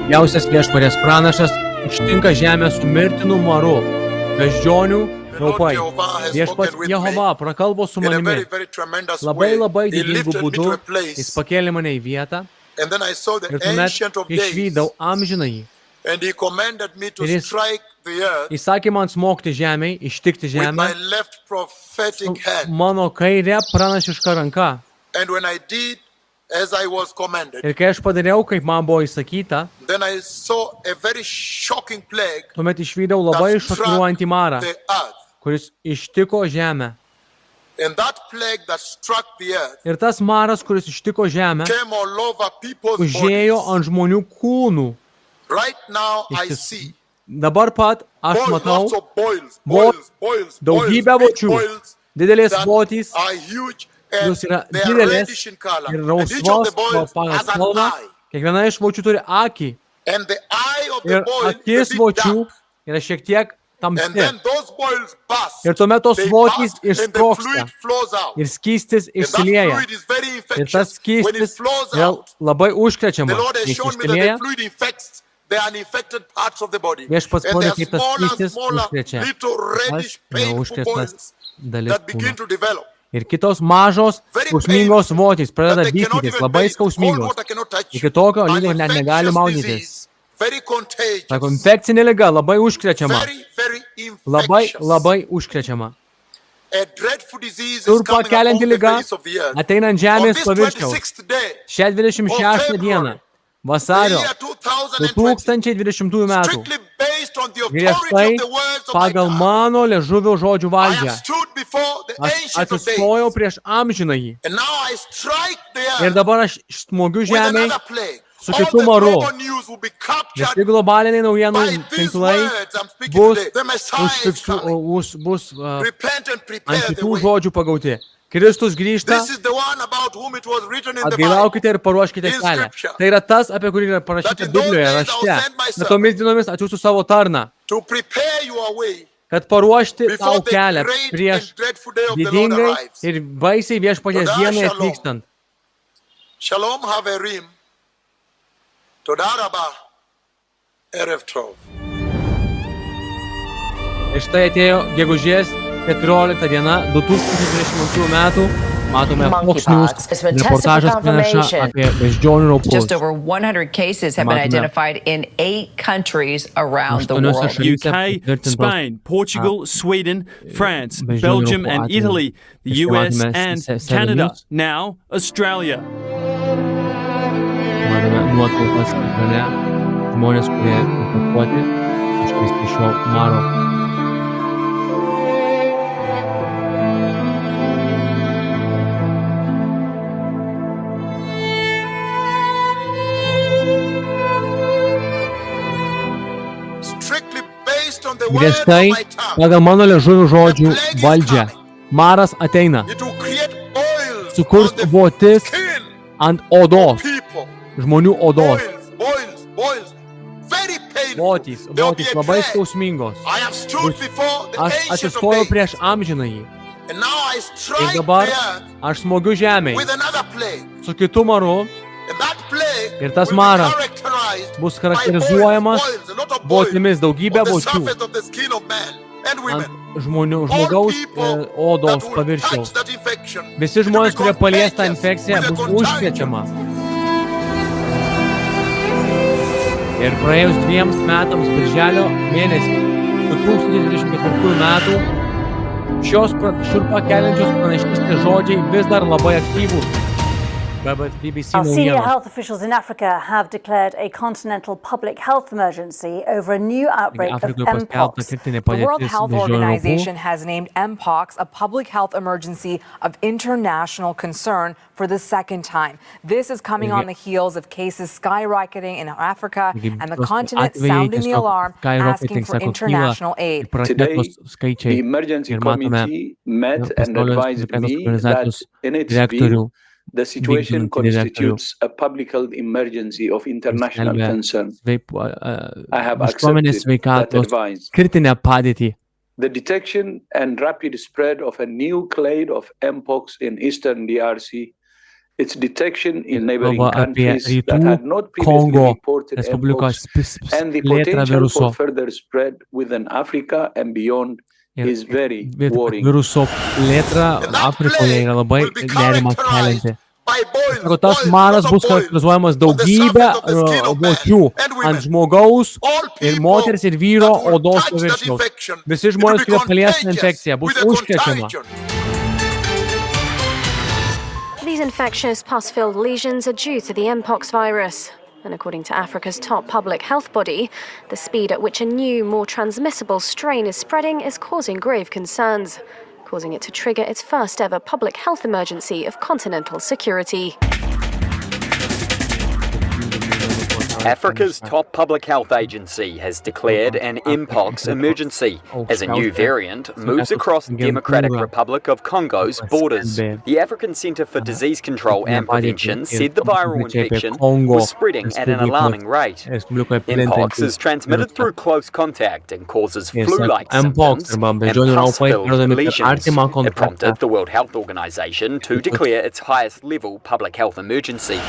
Jausias viešpaties pranašas ištinka žemę su mirtinu maru, beždžionių raupai. Viešpats Jehova prakalbo su manimi. Labai didingu būdu jis pakėlė mane į vietą ir tuomet išvydau amžinąjį. Ir jis įsakė man smogti žemei, ištikti žemę su mano kairė pranašiška ranka. Ir kai aš padariau, kaip man buvo įsakyta, tuomet išvydau labai šokiruojantį marą, kuris ištiko žemę. Ir tas maras, kuris ištiko žemę, užėjo ant žmonių kūnų. Dabar pat aš matau daugybę vočių, didelės votys, jos yra didelės ir rausvos pagal spalvą. Kiekviena iš vočių turi akį. Ir akis vočių yra šiek tiek tamsi. Ir tuomet tos votys išsprogsta ir skystis išsilieja. Ir tas skystis yra labai užkrečiama. Jis išsilieja. Viešpats parodė, kaip tas skystis užkrečia. Tas yra užkrėstas dalis kūno. Ir kitos mažos, skausmingos votys pradeda vystytis, labai skausmingos. Iki tokio lygio net negali maudytis. Sako, infekcinė liga labai užkrečiama. Labai užkrečiama. Turpą kelianti liga ateina ant žemės paviršiaus. Šią 26 dieną, vasario 2020 metų, griežtai pagal mano liežuvio žodžių valdžią. Aš atsistojau prieš amžinąjį. Ir dabar aš smogiu žemei su kitu maru. Visi globaliniai naujienų tinklai bus ant kitų žodžių pagauti. Kristus grįžta, atgailaukite ir paruoškite kelią. Tai yra tas, apie kurį yra parašyta Biblijoje, rašte. Bet tomis dienomis atsiųsiu savo tarną, kad paruošti tau kelią prieš didingai ir baisiai viešpaties dienai atvykstant. Shalom haverim. Toda rabah. Erev tov. Ir štai atėjo gegužės 14 diena 2022 metų. Matome Fox News reportažas praneša apie beždžionių raupus. Just over 100 cases have been identified in 8 countries around the world. UK, Spain, Portugal, Sweden, France, Belgium and Italy, the US and Canada, now Australia. Matome nuotraukas ekrane, žmonės, kurie infekuoti, užkrėsti šio maro. Griežtai pagal mano liežuvių žodžių valdžią. Maras ateina. Sukurs votis ant odos. Žmonių odos. Votys labai skausmingos. Aš atsistojau prieš amžinąjį. Ir dabar aš smogiu žemei su kitu maru. Ir tas maras bus charakterizuojamas votimis, daugybė vočių ant žmogaus odos paviršiaus. Visi žmonės, kurie palies tą infekciją, bus užkrečiama. Ir praėjus 2 metams birželio mėnesį 2024 metų šios šiurpą keliančios pranašystės žodžiai vis dar labai aktyvūs. Senior health officials in Africa have declared a continental public health emergency over a new outbreak of Mpox. The World Health Organization has named Mpox a public health emergency of international concern for the second time. This is coming on the heels of cases skyrocketing in Africa and the continent sounding the alarm, asking for international aid. Today, the emergency committee met and advised me that in its view, the situation constitutes a public health emergency of international concern. I have accepted that advice. The detection and rapid spread of a new clade of Mpox in eastern DRC its detection in neighboring kalba apie countries that rytų had not previously Kongo reported Respublikos mpox, and the plėtrą potential viruso for further spread within Africa and beyond is very worrying. Viruso plėtra Afrikoje yra labai nerimą kelianti. Sako, tas maras bus charakterizuojamas daugybę vokių ant žmogaus ir moters ir vyro odos paviršiaus. Visi žmonės, kurie palies infekciją, bus užkrečiama. These infectious pus-filled lesions are due to the mpox virus. And according to Africa's top public health body, the speed at which a new, more transmissible strain is spreading is causing grave concerns, causing it to trigger its first ever public health emergency of continental security. Africa's top public health agency has declared an mpox emergency as a new variant moves across the Democratic Republic of Congo's borders. The African Centre for Disease Control and Prevention said the viral infection was spreading at an alarming rate. Mpox is transmitted through close contact and causes flu-like symptoms and pus-filled lesions. It prompted the World Health Organization to declare its highest level public health emergency.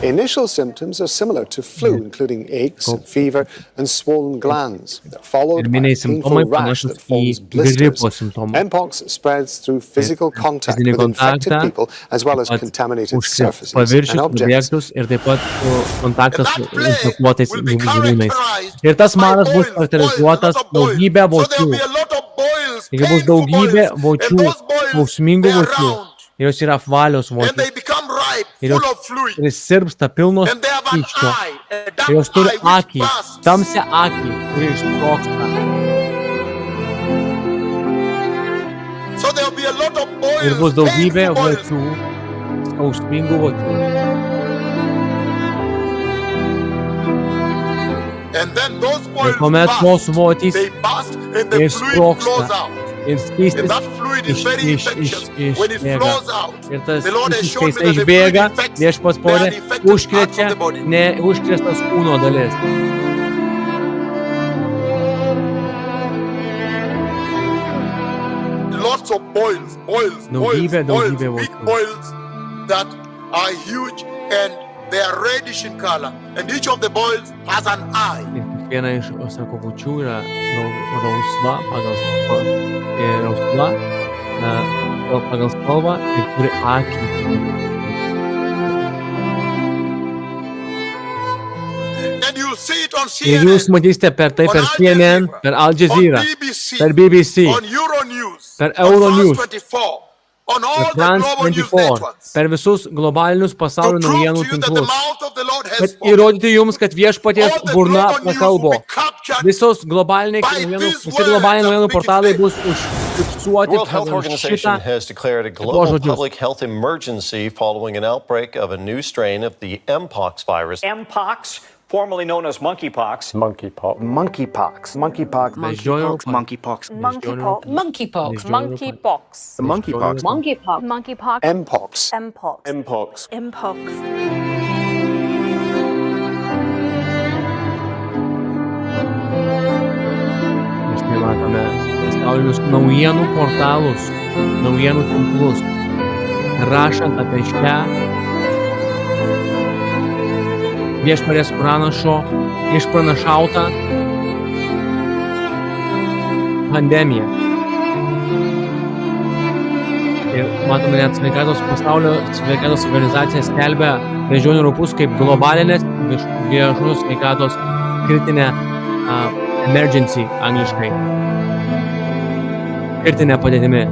Initial symptoms are similar to flu, including aches, fever, and swollen glands, followed by a painful rash that forms blisters. Mpox spreads through physical contact with infected people, as well as contaminated surfaces and objects. Ir tas maras bus charakterizuotas daugybė vočių. Taigi bus daugybė vočių, skausmingų vočių. Jos yra apvalios vočių. Ir jos sirpsta pilnos skysčio. Ir jos turi akį, tamsią akį, kuri išsprogsta. Ir bus daugybė vočių, skausmingų vočių. Ir kuomet tos votys išsprogsta. Ir skystis išbėga. Ir tas skystis išbėga, viešpats porė užkrečia neužkrėstas kūno dalis. Daugybė vočių. They are reddish in color, and each of the boils has an eye. Ir kiekviena iš vočių yra rausva pagal spalvą ir turi akį. Ir jūs matysite per tai per CNN, per Al Jazeera, per BBC, per Euronews, per France 24, per visus globalinius pasaulio naujienų tinklus. Kad įrodyti jums, kad viešpaties burna prakalbo. Visos globaliniai naujienų portalai bus užfiksuoti pagal šitą žodžius. Public health emergency following an outbreak of a new strain of the mpox virus. Mpox, formerly known as monkeypox. Monkeypox. Monkeypox. Monkeypox. Monkeypox. Monkeypox. Monkeypox. Monkeypox. Monkeypox. Monkeypox. Monkeypox. Monkeypox. Mpox. Mpox. Mpox. Mpox. Štai matome pasaulinius naujienų portalus, naujienų tinklus, rašant apie šią viešpaties pranašo išpranašautą pandemiją. Ir matome, net pasaulio sveikatos organizacija skelbia beždžionių raupus kaip globalinės viešos sveikatos kritinę emergency angliškai. Kritinė padėtimi.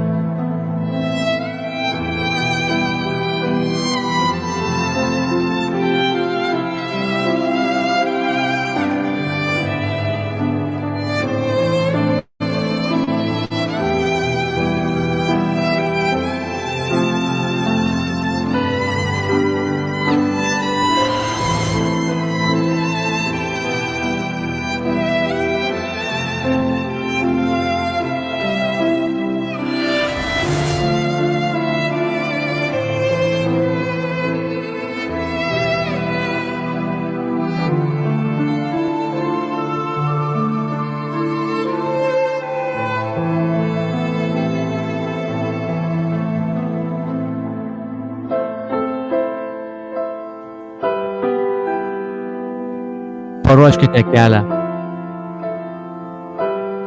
paruoškite kelią.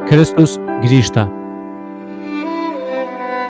Kristus grįžta.